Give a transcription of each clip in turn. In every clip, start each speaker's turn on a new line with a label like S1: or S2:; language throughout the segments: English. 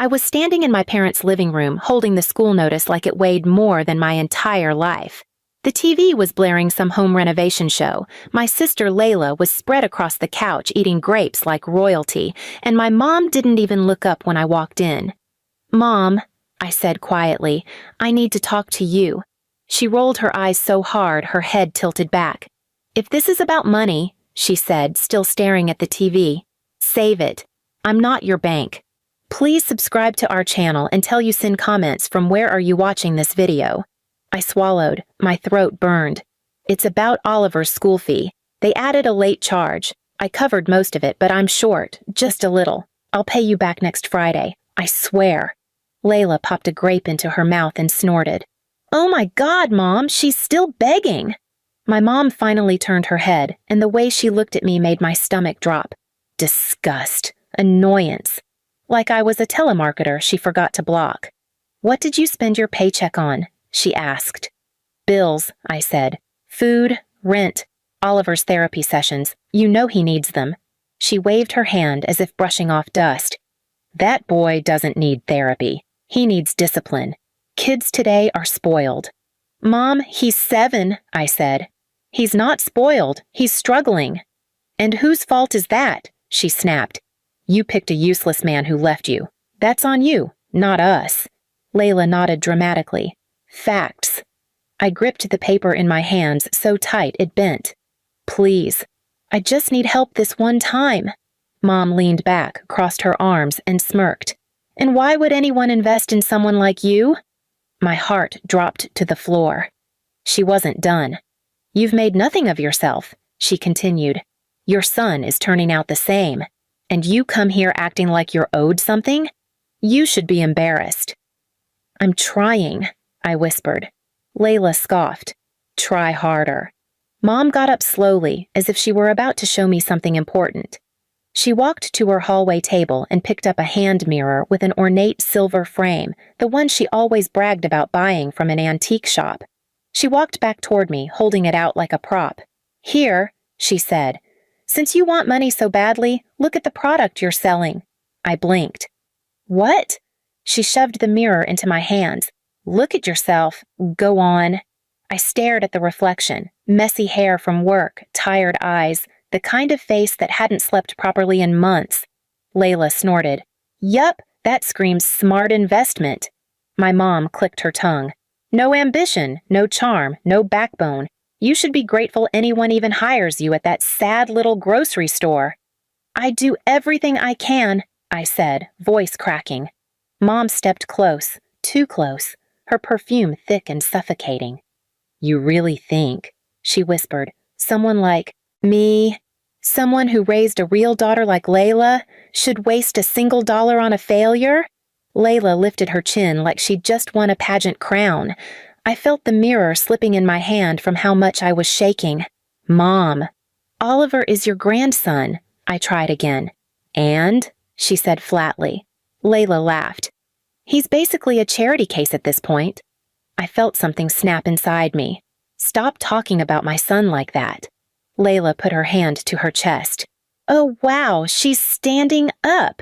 S1: I was standing in my parents' living room, holding the school notice like it weighed more than my entire life. The TV was blaring some home renovation show. My sister Layla was spread across the couch eating grapes like royalty, and my mom didn't even look up when I walked in. "Mom," I said quietly, "I need to talk to you." She rolled her eyes so hard her head tilted back. "If this is about money," she said, still staring at the TV, "save it. I'm not your bank. Please subscribe to our channel until you send comments from where are you watching this video." I swallowed. My throat burned. "It's about Oliver's school fee. They added a late charge. I covered most of it, but I'm short, just a little. I'll pay you back next Friday. I swear." Layla popped a grape into her mouth and snorted. "Oh my God, Mom, she's still begging." My mom finally turned her head, and the way she looked at me made my stomach drop. Disgust. Annoyance. Like I was a telemarketer she forgot to block. "What did you spend your paycheck on?" she asked. "Bills," I said. "Food, rent, Oliver's therapy sessions. You know he needs them." She waved her hand as if brushing off dust. "That boy doesn't need therapy. He needs discipline. Kids today are spoiled." "Mom, he's 7, I said. "He's not spoiled. He's struggling." "And whose fault is that?" she snapped. "You picked a useless man who left you. That's on you, not us." Layla nodded dramatically. "Facts." I gripped the paper in my hands so tight it bent. "Please. I just need help this one time." Mom leaned back, crossed her arms, and smirked. "And why would anyone invest in someone like you?" My heart dropped to the floor. She wasn't done. "You've made nothing of yourself," she continued. "Your son is turning out the same. And you come here acting like you're owed something? You should be embarrassed." "I'm trying," I whispered. Layla scoffed. "Try harder." Mom got up slowly, as if she were about to show me something important. She walked to her hallway table and picked up a hand mirror with an ornate silver frame, the one she always bragged about buying from an antique shop. She walked back toward me, holding it out like a prop. "Here," she said. "Since you want money so badly, look at the product you're selling." I blinked. "What?" She shoved the mirror into my hands. "Look at yourself. Go on." I stared at the reflection. Messy hair from work, tired eyes, the kind of face that hadn't slept properly in months. Layla snorted. "Yup, that screams smart investment." My mom clicked her tongue. "No ambition, no charm, no backbone. You should be grateful anyone even hires you at that sad little grocery store." "I do everything I can," I said, voice cracking. Mom stepped close, too close, her perfume thick and suffocating. "You really think," she whispered, "someone like me, someone who raised a real daughter like Layla, should waste a single dollar on a failure?" Layla lifted her chin like she'd just won a pageant crown. I felt the mirror slipping in my hand from how much I was shaking. "Mom." "Oliver is your grandson," I tried again. "And?" she said flatly. Layla laughed. "He's basically a charity case at this point." I felt something snap inside me. "Stop talking about my son like that." Layla put her hand to her chest. "Oh wow, she's standing up."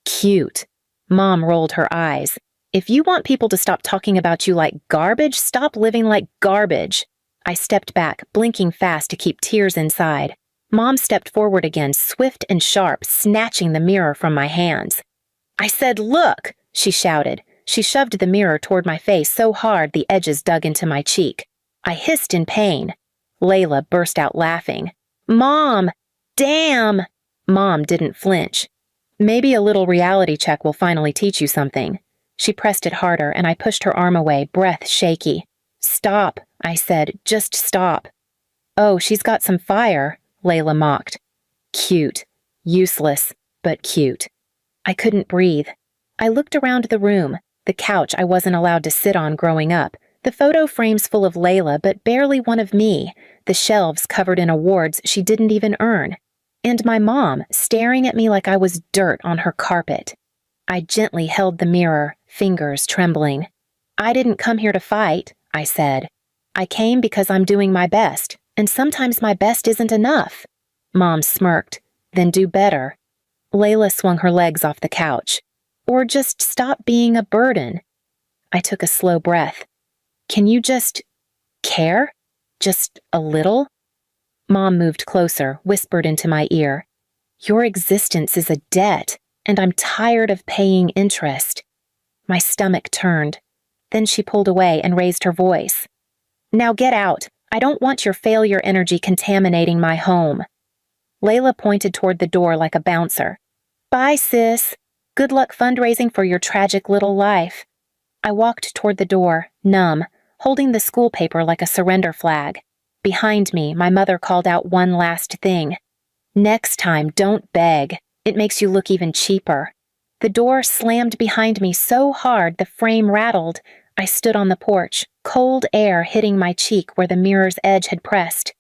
S1: "Cute." Mom rolled her eyes. "If you want people to stop talking about you like garbage, stop living like garbage." I stepped back, blinking fast to keep tears inside. Mom stepped forward again, swift and sharp, snatching the mirror from my hands. "I said, look!" she shouted. She shoved the mirror toward my face so hard the edges dug into my cheek. I hissed in pain. Layla burst out laughing. "Mom! Damn!" Mom didn't flinch. "Maybe a little reality check will finally teach you something." She pressed it harder, and I pushed her arm away, breath shaky. "Stop," I said. "Just stop." "Oh, she's got some fire," Layla mocked. Cute. Useless, but cute. I couldn't breathe. I looked around the room, the couch I wasn't allowed to sit on growing up, the photo frames full of Layla but barely one of me, the shelves covered in awards she didn't even earn, and my mom staring at me like I was dirt on her carpet. I gently held the mirror, fingers trembling. "I didn't come here to fight," I said. "I came because I'm doing my best, and sometimes my best isn't enough." Mom smirked. "Then do better." Layla swung her legs off the couch. Or just stop being a burden? I took a slow breath. Can you just care? Just a little? Mom moved closer, whispered into my ear. Your existence is a debt, and I'm tired of paying interest. My stomach turned. Then she pulled away and raised her voice. Now get out. I don't want your failure energy contaminating my home. Layla pointed toward the door like a bouncer. Bye, sis. Good luck fundraising for your tragic little life. I walked toward the door, numb, holding the school paper like a surrender flag. Behind me, my mother called out one last thing. Next time, don't beg. It makes you look even cheaper. The door slammed behind me so hard the frame rattled. I stood on the porch, cold air hitting my cheek where the mirror's edge had pressed.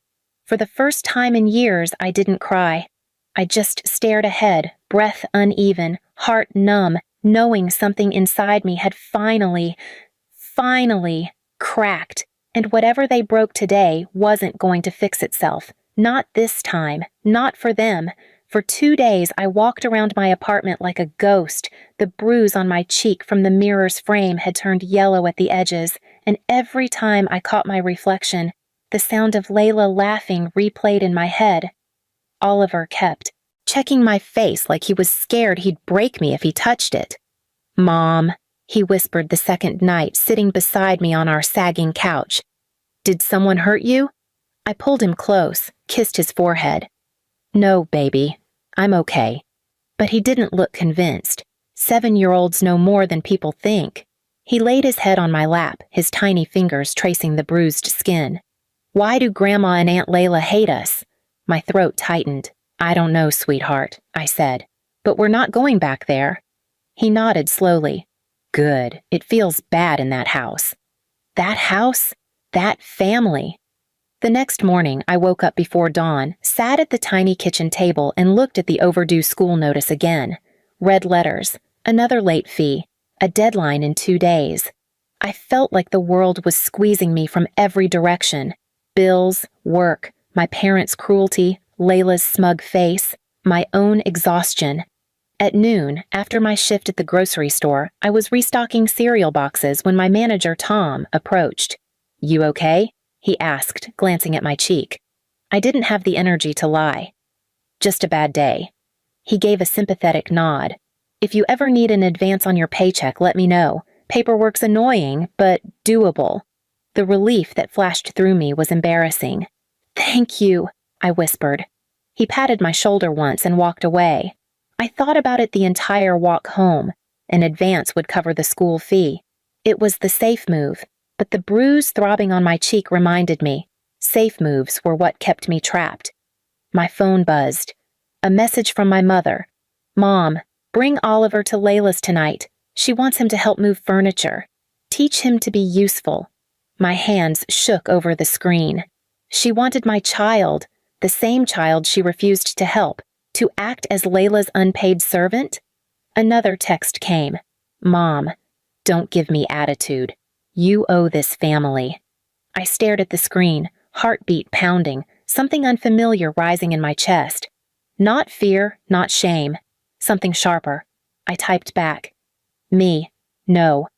S1: For the first time in years, I didn't cry. I just stared ahead, breath uneven, heart numb, knowing something inside me had finally cracked, and whatever they broke today wasn't going to fix itself. Not this time, not for them. For 2 days, I walked around my apartment like a ghost. The bruise on my cheek from the mirror's frame had turned yellow at the edges, and every time I caught my reflection, the sound of Layla laughing replayed in my head. Oliver kept checking my face like he was scared he'd break me if he touched it. Mom, he whispered the second night, sitting beside me on our sagging couch. Did someone hurt you? I pulled him close, kissed his forehead. No, baby. I'm okay. But he didn't look convinced. 7-year-olds know more than people think. He laid his head on my lap, his tiny fingers tracing the bruised skin. Why do Grandma and Aunt Layla hate us? My throat tightened. I don't know, sweetheart, I said. But we're not going back there. He nodded slowly. Good. It feels bad in that house. That house? That family. The next morning, I woke up before dawn, sat at the tiny kitchen table, and looked at the overdue school notice again. Red letters, another late fee, a deadline in 2 days. I felt like the world was squeezing me from every direction. Bills, work, my parents' cruelty, Layla's smug face, my own exhaustion. At noon, after my shift at the grocery store, I was restocking cereal boxes when my manager, Tom, approached. You okay? He asked, glancing at my cheek. I didn't have the energy to lie. Just a bad day. He gave a sympathetic nod. If you ever need an advance on your paycheck, let me know. Paperwork's annoying, but doable. The relief that flashed through me was embarrassing. Thank you, I whispered. He patted my shoulder once and walked away. I thought about it the entire walk home. An advance would cover the school fee. It was the safe move. But the bruise throbbing on my cheek reminded me. Safe moves were what kept me trapped. My phone buzzed. A message from my mother. Mom, bring Oliver to Layla's tonight. She wants him to help move furniture. Teach him to be useful. My hands shook over the screen. She wanted my child, the same child she refused to help, to act as Layla's unpaid servant? Another text came. Mom, don't give me attitude. You owe this family. I stared at the screen, heartbeat pounding, something unfamiliar rising in my chest. Not fear, not shame. Something sharper. I typed back. Me. No.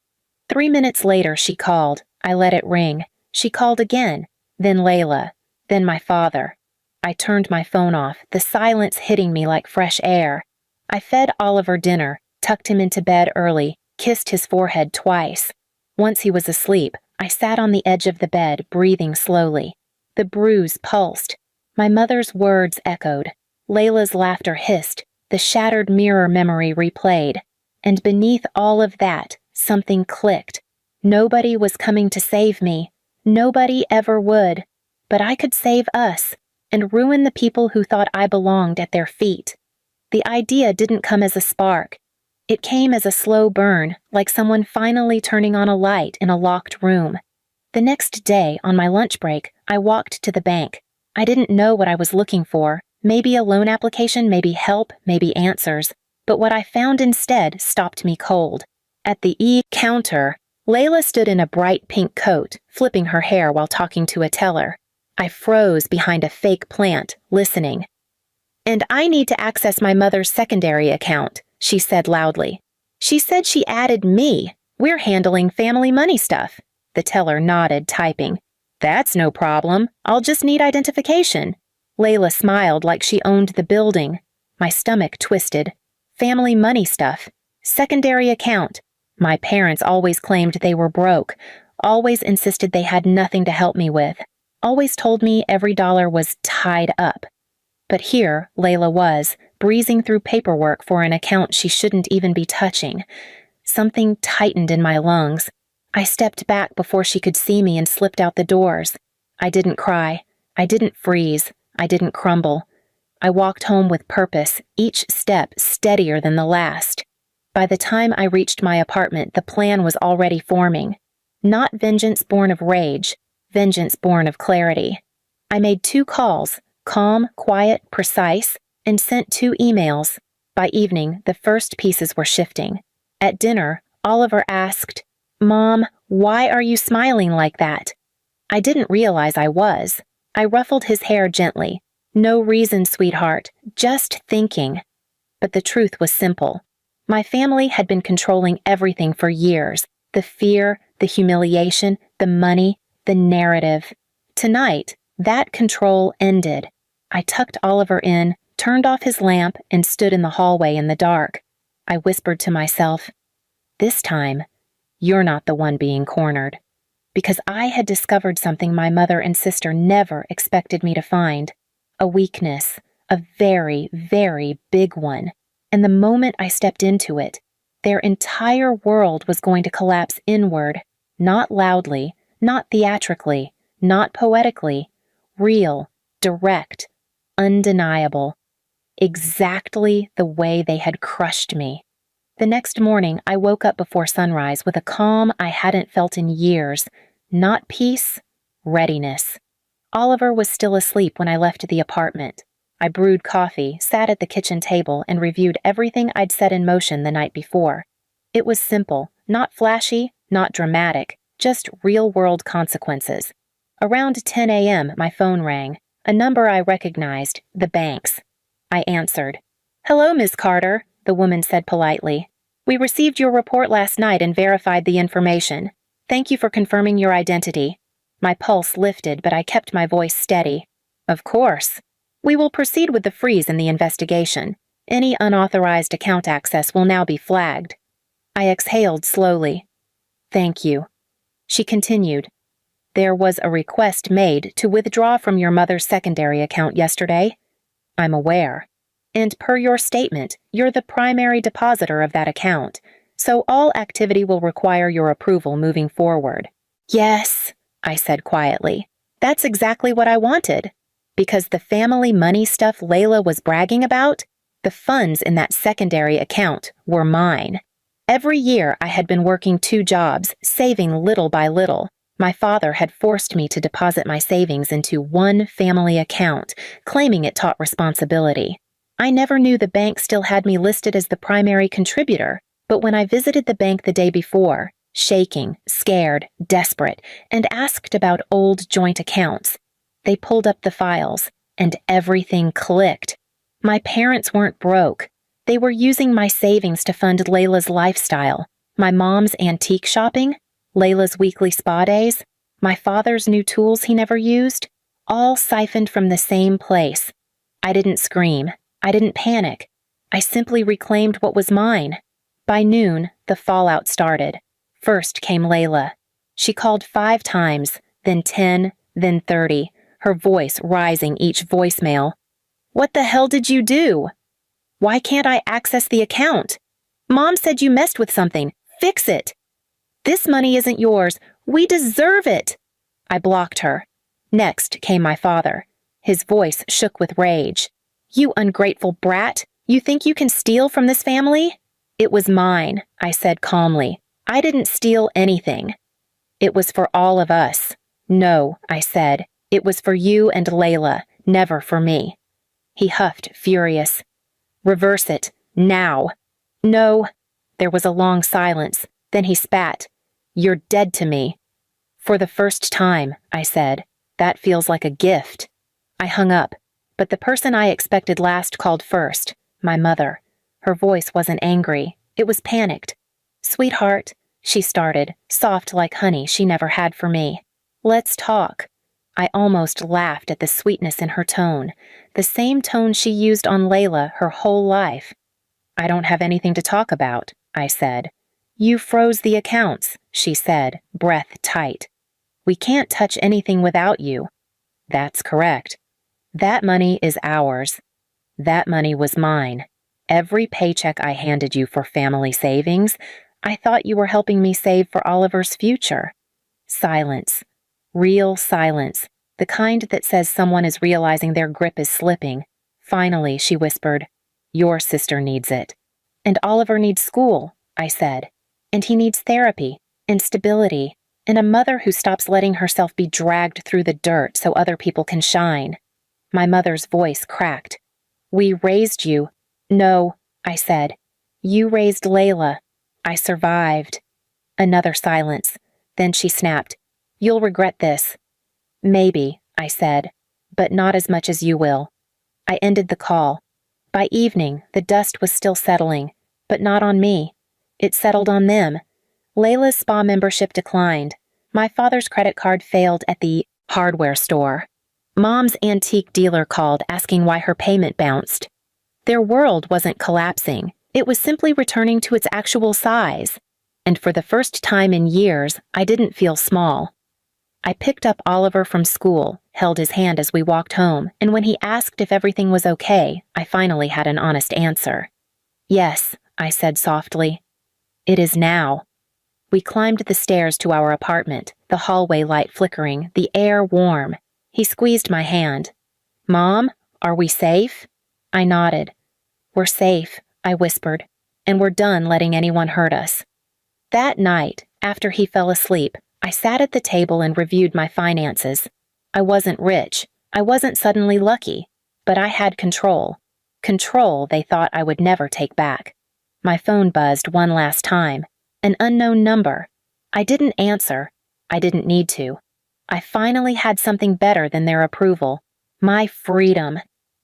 S1: 3 minutes later, she called. I let it ring. She called again. Then Layla. Then my father. I turned my phone off, the silence hitting me like fresh air. I fed Oliver dinner, tucked him into bed early, kissed his forehead twice. Once he was asleep, I sat on the edge of the bed, breathing slowly. The bruise pulsed. My mother's words echoed. Layla's laughter hissed. The shattered mirror memory replayed. And beneath all of that, something clicked. Nobody was coming to save me. Nobody ever would. But I could save us, and ruin the people who thought I belonged at their feet. The idea didn't come as a spark. It came as a slow burn, like someone finally turning on a light in a locked room. The next day, on my lunch break, I walked to the bank. I didn't know what I was looking for. Maybe a loan application, maybe help, maybe answers. But what I found instead stopped me cold. At the counter, Layla stood in a bright pink coat, flipping her hair while talking to a teller. I froze behind a fake plant, listening. And I need to access my mother's secondary account, she said loudly. She said she added me. We're handling family money stuff. The teller nodded, typing. That's no problem. I'll just need identification. Layla smiled like she owned the building. My stomach twisted. Family money stuff. Secondary account. My parents always claimed they were broke. Always insisted they had nothing to help me with. Always told me every dollar was tied up. But here, Layla was, breezing through paperwork for an account she shouldn't even be touching. Something tightened in my lungs. I stepped back before she could see me and slipped out the doors. I didn't cry. I didn't freeze. I didn't crumble. I walked home with purpose, each step steadier than the last. By the time I reached my apartment, the plan was already forming. Not vengeance born of rage, vengeance born of clarity. I made 2 calls, calm, quiet, precise, and sent 2 emails. By evening, the first pieces were shifting. At dinner, Oliver asked, "Mom, why are you smiling like that?" I didn't realize I was. I ruffled his hair gently. "No reason, sweetheart, just thinking." But the truth was simple. My family had been controlling everything for years. The fear, the humiliation, the money, the narrative. Tonight, that control ended. I tucked Oliver in, turned off his lamp, and stood in the hallway in the dark. I whispered to myself, "This time, you're not the one being cornered." Because I had discovered something my mother and sister never expected me to find. A weakness, a very, very big one. And the moment I stepped into it, their entire world was going to collapse inward, not loudly, not theatrically, not poetically, real, direct, undeniable. Exactly the way they had crushed me. The next morning, I woke up before sunrise with a calm I hadn't felt in years. Not peace, readiness. Oliver was still asleep when I left the apartment. I brewed coffee, sat at the kitchen table, and reviewed everything I'd set in motion the night before. It was simple, not flashy, not dramatic, just real-world consequences. Around 10 a.m., my phone rang, a number I recognized, the bank's. I answered. "Hello, Miss Carter," the woman said politely. "We received your report last night and verified the information. Thank you for confirming your identity." My pulse lifted, but I kept my voice steady. "Of course. We will proceed with the freeze in the investigation. Any unauthorized account access will now be flagged." I exhaled slowly. "Thank you." She continued. "There was a request made to withdraw from your mother's secondary account yesterday." "I'm aware. And per your statement, you're the primary depositor of that account, so all activity will require your approval moving forward." "Yes," I said quietly. "That's exactly what I wanted. Because the family money stuff Layla was bragging about, the funds in that secondary account were mine. Every year I had been working 2 jobs, saving little by little. My father had forced me to deposit my savings into one family account, claiming it taught responsibility. I never knew the bank still had me listed as the primary contributor, but when I visited the bank the day before, shaking, scared, desperate, and asked about old joint accounts, they pulled up the files, and everything clicked. My parents weren't broke. They were using my savings to fund Layla's lifestyle, my mom's antique shopping, Layla's weekly spa days, my father's new tools he never used, all siphoned from the same place. I didn't scream. I didn't panic. I simply reclaimed what was mine. By noon, the fallout started. First came Layla. She called 5 times, then 10, then 30, her voice rising each voicemail. "What the hell did you do? Why can't I access the account? Mom said you messed with something. Fix it. This money isn't yours. We deserve it." I blocked her. Next came my father. His voice shook with rage. "You ungrateful brat. You think you can steal from this family?" "It was mine," I said calmly. "I didn't steal anything." "It was for all of us." "No," I said. "It was for you and Layla, never for me." He huffed, furious. "Reverse it, now." "No." There was a long silence. Then he spat. "You're dead to me." "For the first time," I said. "That feels like a gift." I hung up, but the person I expected last called first, my mother. Her voice wasn't angry. It was panicked. "Sweetheart," she started, soft like honey she never had for me. "Let's talk." I almost laughed at the sweetness in her tone, the same tone she used on Layla her whole life. "I don't have anything to talk about," I said. "You froze the accounts," she said, breath tight. "We can't touch anything without you." "That's correct. That money is ours. That money was mine. Every paycheck I handed you for family savings, I thought you were helping me save for Oliver's future." Silence. Real silence. The kind that says someone is realizing their grip is slipping. Finally, she whispered, "Your sister needs it." "And Oliver needs school," I said. "And he needs therapy, and stability, and a mother who stops letting herself be dragged through the dirt so other people can shine." My mother's voice cracked. "We raised you." "No," I said. "You raised Layla. I survived." Another silence. Then she snapped, "You'll regret this." "Maybe," I said, "but not as much as you will." I ended the call. By evening, the dust was still settling, but not on me. It settled on them. Layla's spa membership declined. My father's credit card failed at the hardware store. Mom's antique dealer called asking why her payment bounced. Their world wasn't collapsing. It was simply returning to its actual size. And for the first time in years, I didn't feel small. I picked up Oliver from school, held his hand as we walked home, and when he asked if everything was okay, I finally had an honest answer. "Yes," I said softly. "It is now." We climbed the stairs to our apartment, the hallway light flickering, the air warm. He squeezed my hand. "Mom, are we safe?" I nodded. "We're safe," I whispered, "and we're done letting anyone hurt us." That night, after he fell asleep, I sat at the table and reviewed my finances. I wasn't rich. I wasn't suddenly lucky. But I had control. Control they thought I would never take back. My phone buzzed one last time. An unknown number. I didn't answer. I didn't need to. I finally had something better than their approval. My freedom.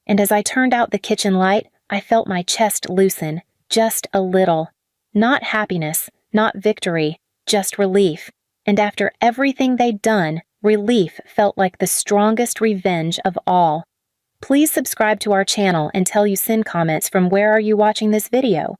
S1: And as I turned out the kitchen light, I felt my chest loosen, just a little. Not happiness, not victory, just relief. And after everything they'd done, relief felt like the strongest revenge of all. Please subscribe to our channel and tell you send comments from where are you watching this video.